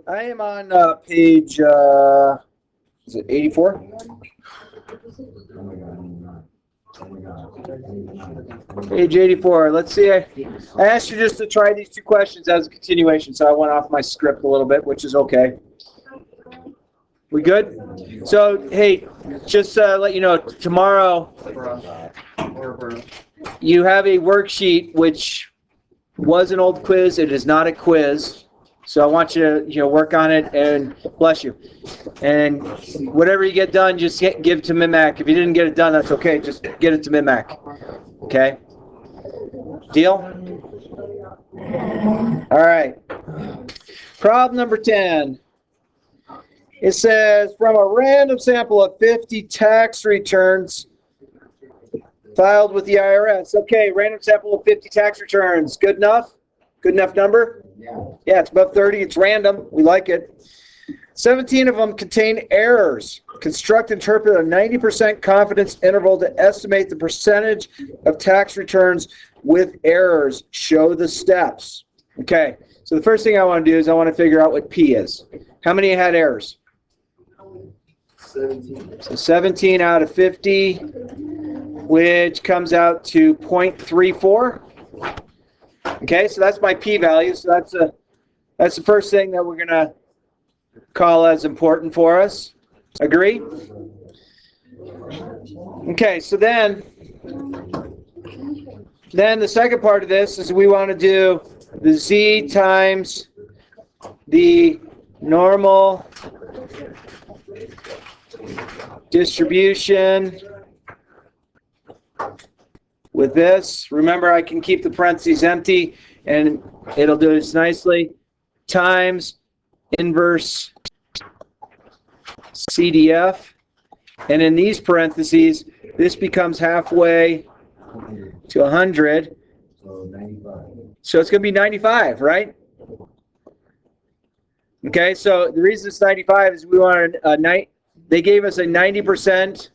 I am on page, is it 84? Page 84. Let's see. I asked you just to try these two questions as a continuation, so I went off my script a little bit, which is okay. We good? So, hey, just let you know, tomorrow you have a worksheet which was an old quiz. It is not a quiz. So I want you to work on it, and bless you. And whatever you get done, just give to MIMAC. If you didn't get it done, that's okay. Just get it to MIMAC. Okay? Deal? All right. Problem number 10. It says, from a random sample of 50 tax returns filed with the IRS. Okay, random sample of 50 tax returns. Good enough? Good enough number? Yeah, it's above 30. It's random. We like it. 17 of them contain errors. Construct and interpret a 90% confidence interval to estimate the percentage of tax returns with errors. Show the steps. Okay, so the first thing I want to do is I want to figure out what P is. How many had errors? 17. So 17 out of 50, which comes out to 0.34. Okay, so that's my p-value. So that's the first thing that we're going to call as important for us. Agree? Okay, so then the second part of this is we want to do the z times the normal distribution with this. Remember, I can keep the parentheses empty and it'll do this nicely. Times inverse CDF. And in these parentheses, this becomes halfway to 100. So 95. So it's going to be 95, right? Okay, so the reason it's 95 is we wanted they gave us a 90%,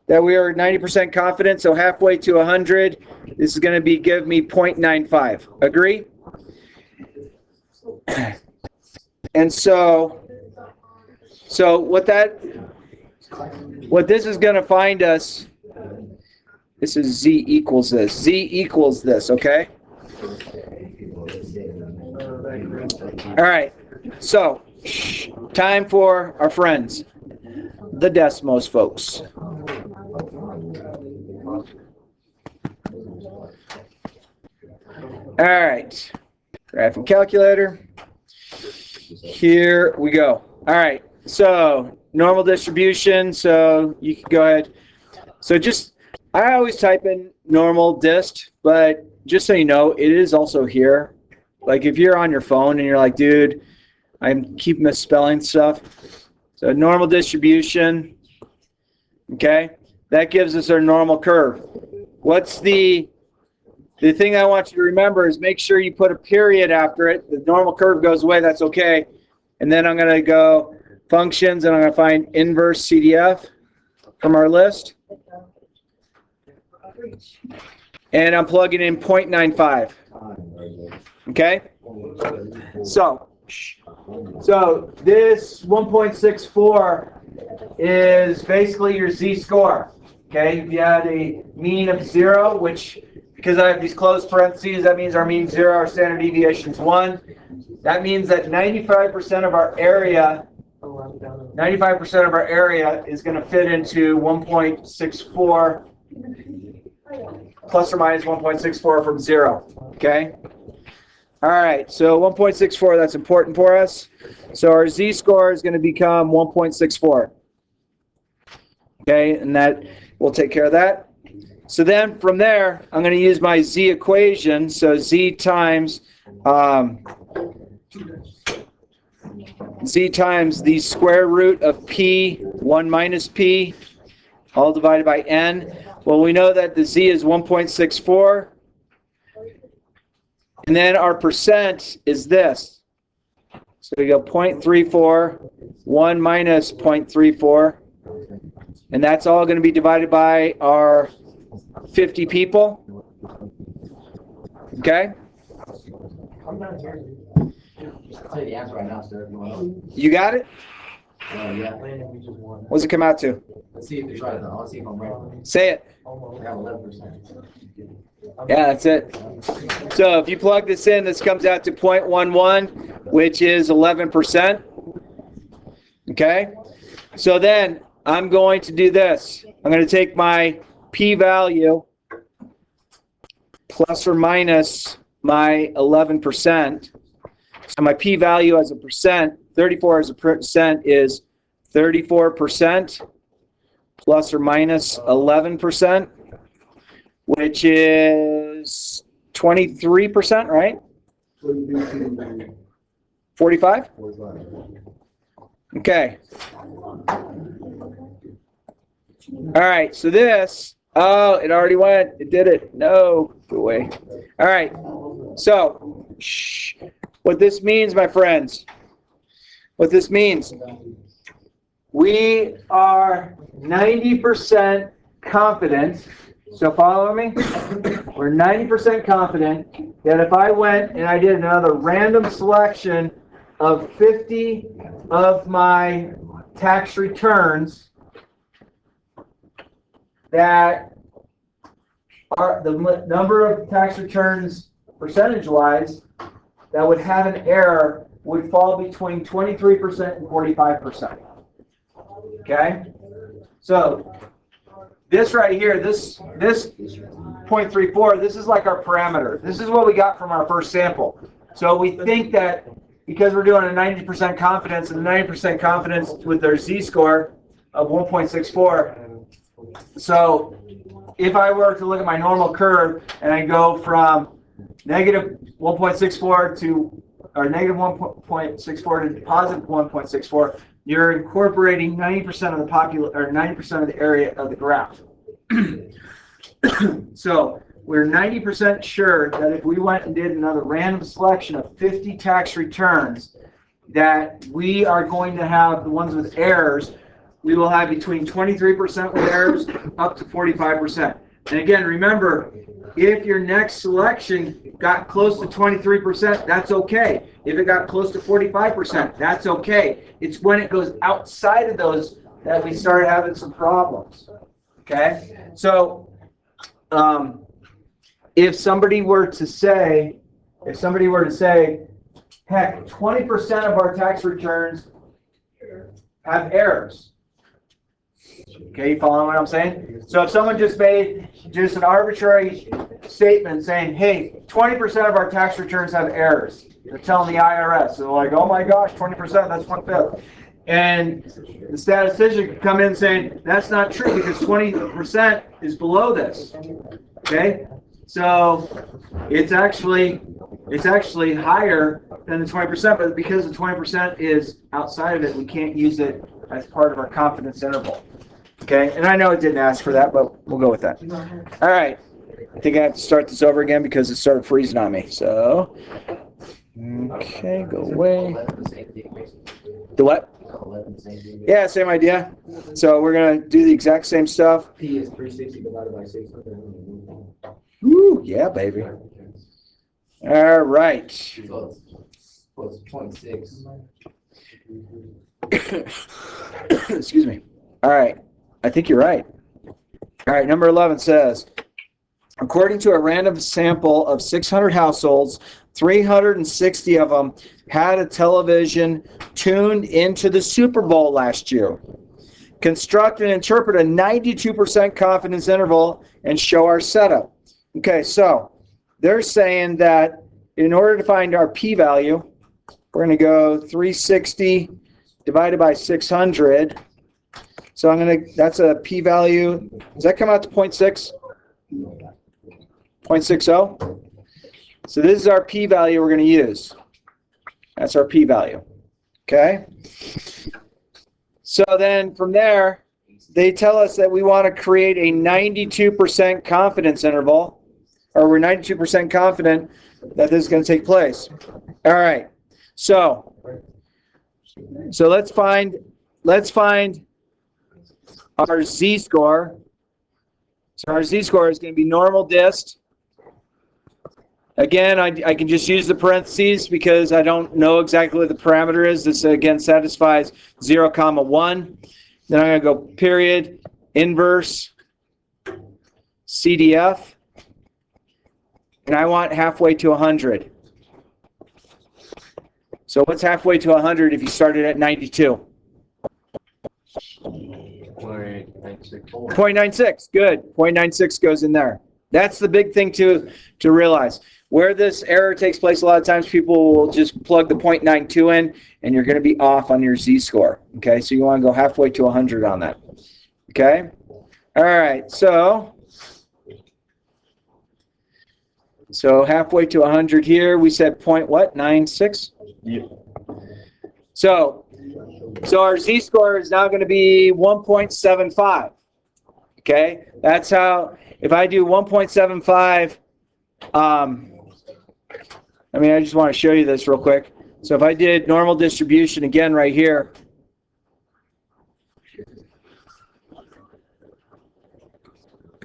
that we are 90% confident, so halfway to 100, this is going to give me 0.95. Agree? And so what this is going to find us, this is z equals this. Z equals this, okay? All right, so time for our friends, the Desmos folks. All right, graphing calculator. Here we go. All right, so normal distribution, so you can go ahead. So I always type in normal dist, but just so you know, it is also here. Like if you're on your phone and you're like, dude, I keep misspelling stuff. So normal distribution, okay, that gives us our normal curve. What's the thing I want you to remember is make sure you put a period after it. The normal curve goes away, that's okay. And then I'm going to go functions, and I'm going to find inverse CDF from our list. And I'm plugging in 0.95. Okay? So this 1.64 is basically your z-score. Okay? If you had a mean of 0, which, because I have these closed parentheses, that means our mean 0, our standard deviation is 1. That means that 95% of our area is going to fit into 1.64 plus or minus 1.64 from 0. Okay? All right, so 1.64, that's important for us. So our z-score is going to become 1.64. Okay, and that we'll take care of that. So then from there, I'm going to use my z equation. So z times the square root of p, 1 minus p, all divided by n. Well, we know that the z is 1.64. And then our percent is this. So we go 0.34, 1 minus 0.34. And that's all going to be divided by our 50 people. Okay? I'll tell you the answer right now, sir. If you want You got it? to. Yeah. What's it come out to? Let's see if it's right. I'll see if I'm right. Say it. I have 11%. Yeah, that's it. So if you plug this in, this comes out to 0.11, which is 11%. Okay? So then I'm going to do this. I'm going to take my p-value plus or minus my 11%. So my p-value as a percent, 34 as a percent is 34% plus or minus 11%, which is 23%, right? 45? Okay. All right, so this, oh, it already went. It did it. No, go away. All right, so what this means, my friends, what this means, we are 90% confident. So follow me? We're 90% confident that if I went and I did another random selection of 50 of my tax returns that are the number of tax returns percentage-wise that would have an error would fall between 23% and 45%. Okay? So this right here, this 0.34, this is like our parameter. This is what we got from our first sample. So we think that because we're doing a 90% confidence, and 90% confidence with their z-score of 1.64, so if I were to look at my normal curve and I go from negative 1.64 to, or negative 1.64 to positive 1.64, you're incorporating 90% of the or 90% of the area of the graph. So we're 90% sure that if we went and did another random selection of 50 tax returns, that we are going to have the ones with errors. We will have between 23% with errors up to 45%. And again, remember, if your next selection got close to 23%, that's okay. If it got close to 45%, that's okay. It's when it goes outside of those that we start having some problems. Okay? So, if somebody were to say, heck, 20% of our tax returns have errors. Okay, you following what I'm saying? So if someone just made just an arbitrary statement saying, hey, 20% of our tax returns have errors. They're telling the IRS. They're like, oh my gosh, 20%, that's 1/5. And the statistician could come in saying, that's not true because 20% is below this. Okay? So it's actually higher than the 20%, but because the 20% is outside of it, we can't use it as part of our confidence interval. Okay, and I know it didn't ask for that, but we'll go with that. All right, I think I have to start this over again because it started freezing on me. So, okay, go away. The what? Yeah, same idea. So we're going to do the exact same stuff. P is 360 divided by 600. Woo, yeah, baby. All right. So it's 0.6. Excuse me. All right. I think you're right. All right, number 11 says, according to a random sample of 600 households, 360 of them had a television tuned into the Super Bowl last year. Construct and interpret a 92% confidence interval and show our setup. Okay, so they're saying that in order to find our p-value, we're going to go 360 divided by 600. So that's a p-value. Does that come out to 0.6? 0.60? So this is our p-value we're going to use. That's our p-value. Okay? So then from there, they tell us that we want to create a 92% confidence interval, or we're 92% confident that this is going to take place. All right. So let's find our z-score. So our z-score is going to be normal dist Again, I can just use the parentheses because I don't know exactly what the parameter is. This, again, satisfies 0, 1. Then I'm going to go period, inverse, CDF. And I want halfway to 100. So what's halfway to 100 if you started at 92? 0.96. Good. 0.96 goes in there. That's the big thing to realize. Where this error takes place, a lot of times people will just plug the 0.92 in, and you're going to be off on your z-score. Okay, so you want to go halfway to 100 on that. Okay? All right, so halfway to 100 here, we said point what? 96? Yeah. So our z-score is now going to be 1.75. Okay, that's how, if I do 1.75, I just want to show you this real quick. So if I did normal distribution again right here,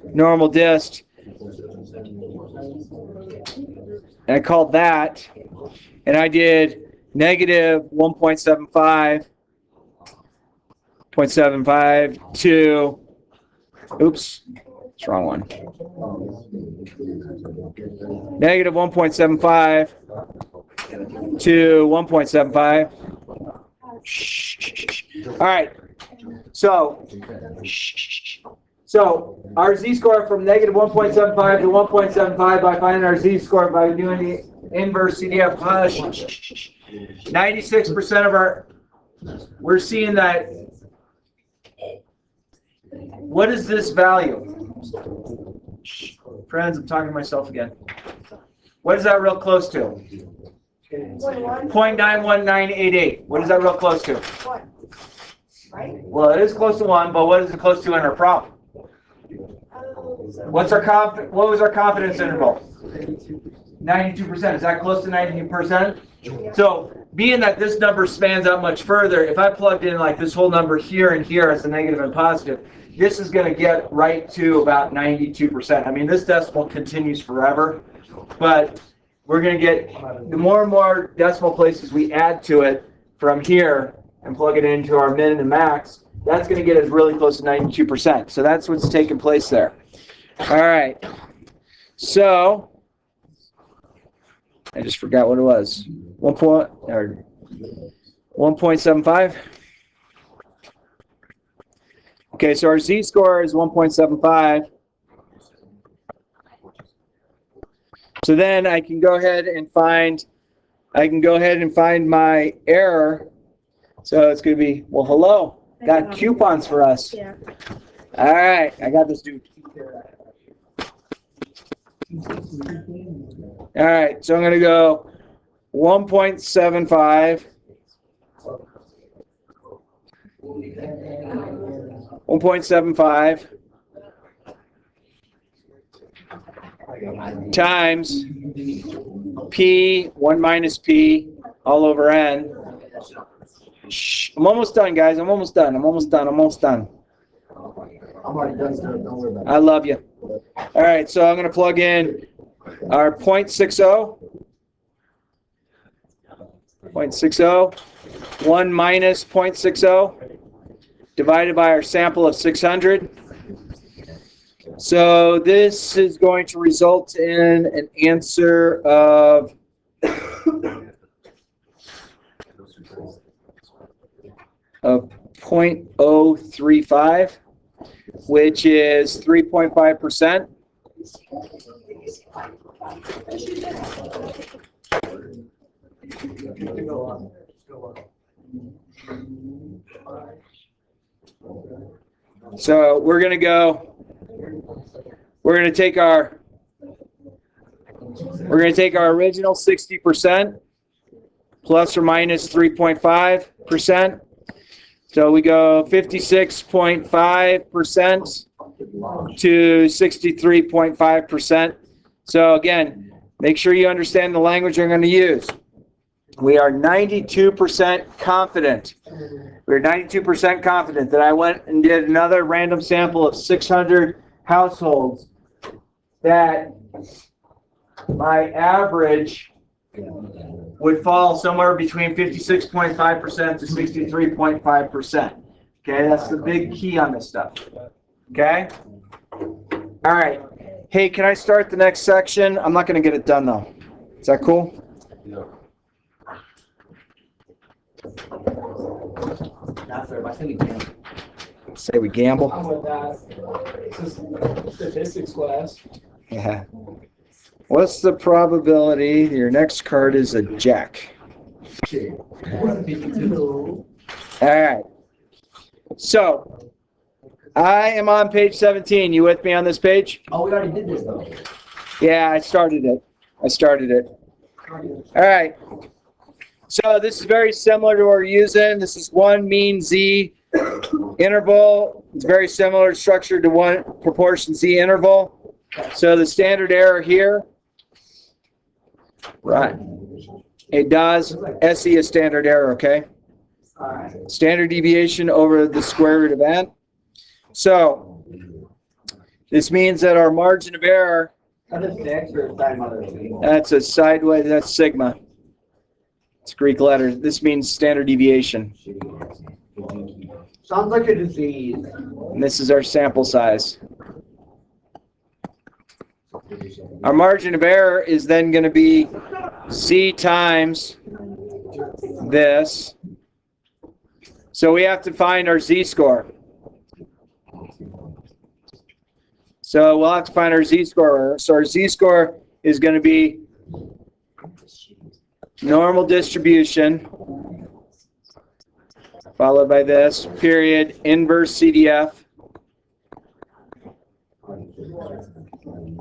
normal dist, and I called that, and I did negative 1.75, 0.75 to, oops, it's the wrong one. Negative 1.75 to 1.75. All right. So our z-score from negative 1.75 to 1.75 by finding our z-score by doing the inverse CDF. 96% of our, we're seeing that. What is this value? Friends, I'm talking to myself again. What is that real close to? 0.91988. What is that real close to? 1. Right? Well, it is close to 1, but what is it close to in our problem? What was our confidence interval? 92%. Is that close to 92%? So, being that this number spans out much further, if I plugged in like this whole number here and here as a negative and positive, this is going to get right to about 92%. I mean, this decimal continues forever, but we're going to get, the more and more decimal places we add to it from here and plug it into our min and max, that's going to get us really close to 92%. So that's what's taking place there. All right. So I just forgot what it was. 1.75. Okay, so our z-score is 1.75. So then I can go ahead and find my error. So it's going to be, well, hello. Got coupons for us. Yeah. All right, I got this dude. All right, so I'm going to go 1.75. 1.75 times P, 1 minus P, all over N. Shh, I'm almost done, guys. I'm almost done. I'm already done, so don't worry about it. I love you. All right, so I'm going to plug in our 0.60. 0.60. 1 minus 0.60 divided by our sample of 600. So this is going to result in an answer of of 0.035, which is 3.5%. So we're going to take our original 60% plus or minus 3.5%. So we go 56.5% to 63.5%. So again, make sure you understand the language you're going to use. We are 92% confident. We're 92% confident that I went and did another random sample of 600 households that my average would fall somewhere between 56.5% to 63.5%. Okay, that's the big key on this stuff. Okay? All right. Hey, can I start the next section? I'm not going to get it done, though. Is that cool? Not sure, but I think we can. Say we gamble? I'm with that. This is statistics class. Yeah. What's the probability your next card is a jack? All right. So, I am on page 17. You with me on this page? Oh, we already did this though. Yeah, I started it. All right. So this is very similar to what we're using. This is one mean Z interval. It's very similar structure to one proportion Z interval. So the standard error here, right? It does SE a standard error, okay? Standard deviation over the square root of n. So this means that our margin of error, That is the extra time other thing. that's a sideways, that's sigma. It's Greek letters. This means standard deviation. Sounds like a disease. And this is our sample size. Our margin of error is then going to be C times this. So we have to find our z-score. So we'll have to find our z-score. So our z-score is going to be normal distribution, followed by this, period, inverse CDF,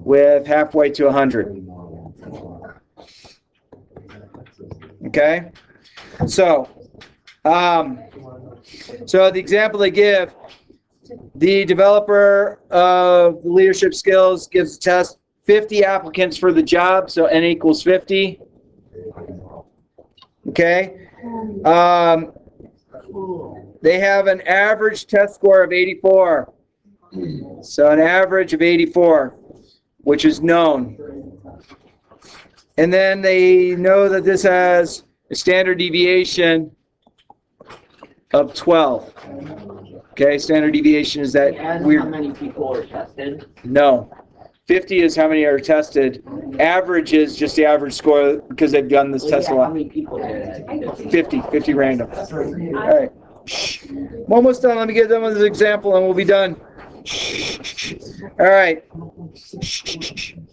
with halfway to 100. Okay? So the example they give, the developer of the leadership skills gives a test, 50 applicants for the job, so N equals 50. Okay? They have an average test score of 84. So an average of 84, which is known. And then they know that this has a standard deviation of 12. Okay, standard deviation is that And we're... how many people are tested? No. 50 is how many are tested. Average is just the average score because they've done this test a How lot. many people did it? 50 random. All right. Shh. I'm almost done. Let me get done with this example and we'll be done. All right.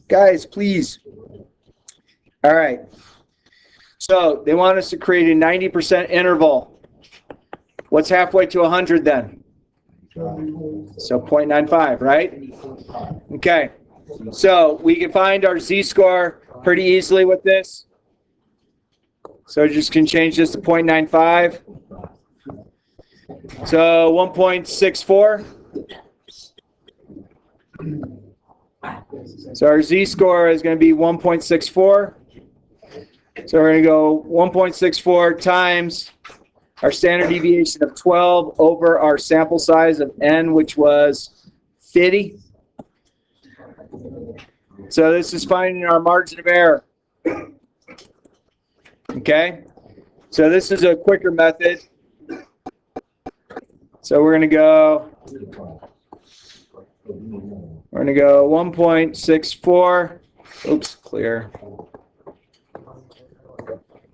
Guys, please. All right. So they want us to create a 90% interval. What's halfway to 100 then? So 0.95, right? Okay. So we can find our z-score pretty easily with this. So just can change this to 0.95. So 1.64. So our z-score is going to be 1.64. So we're going to go 1.64 times our standard deviation of 12 over our sample size of n, which was 50. So this is finding our margin of error. Okay? So this is a quicker method. So we're going to go 1.64. Oops, clear.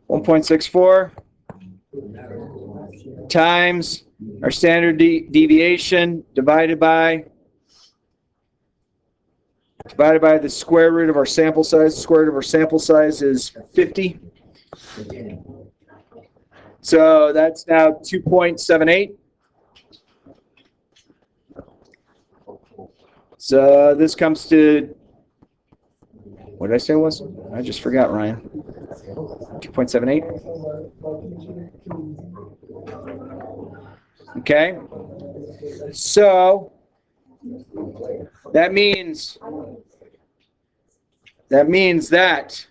1.64 times our standard deviation divided by the square root of our sample size. The square root of our sample size is 50. So that's now 2.78. So this comes to, what did I say it was? I just forgot, Ryan. 2.78. Okay. So that means that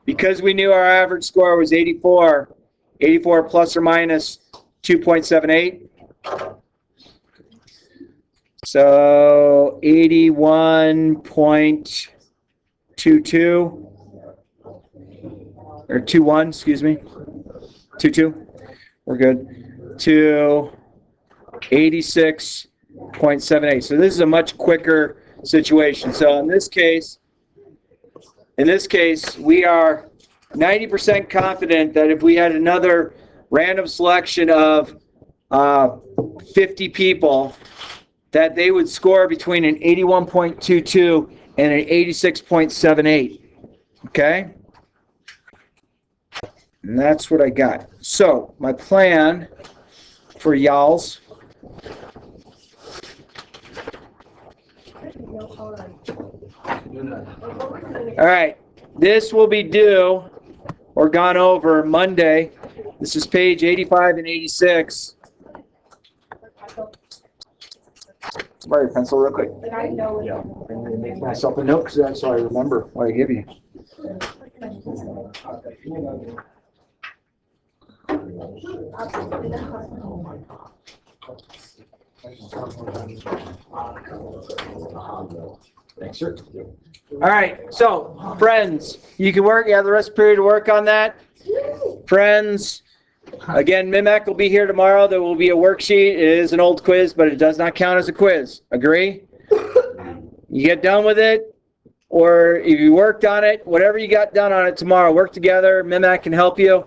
because we knew our average score was 84 plus or minus 2.78. So 81.22 or 2-1, excuse me. 2-2. We're good. To 86.78. So this is a much quicker situation. So in this case, we are 90% confident that if we had another random selection of 50 people, that they would score between an 81.22 and an 86.78. Okay? And that's what I got. So, my plan for y'alls. All right. This will be due or gone over Monday. This is page 85 and 86. Borrow your pencil real quick. I'm going to make myself a note so I remember what I give you. Thanks, sir. All right, so friends, you can work. You have the rest of the period to work on that. Friends, again, MIMAC will be here tomorrow. There will be a worksheet. It is an old quiz, but it does not count as a quiz. Agree? You get done with it, or if you worked on it, whatever you got done on it tomorrow, work together. MIMAC can help you.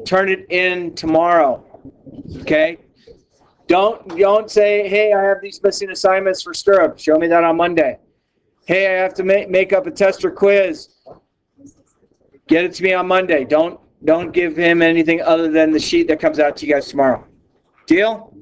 Turn it in tomorrow. Okay? Don't say, hey, I have these missing assignments for Stirrup. Show me that on Monday. Hey, I have to make up a test or quiz. Get it to me on Monday. Don't give him anything other than the sheet that comes out to you guys tomorrow. Deal?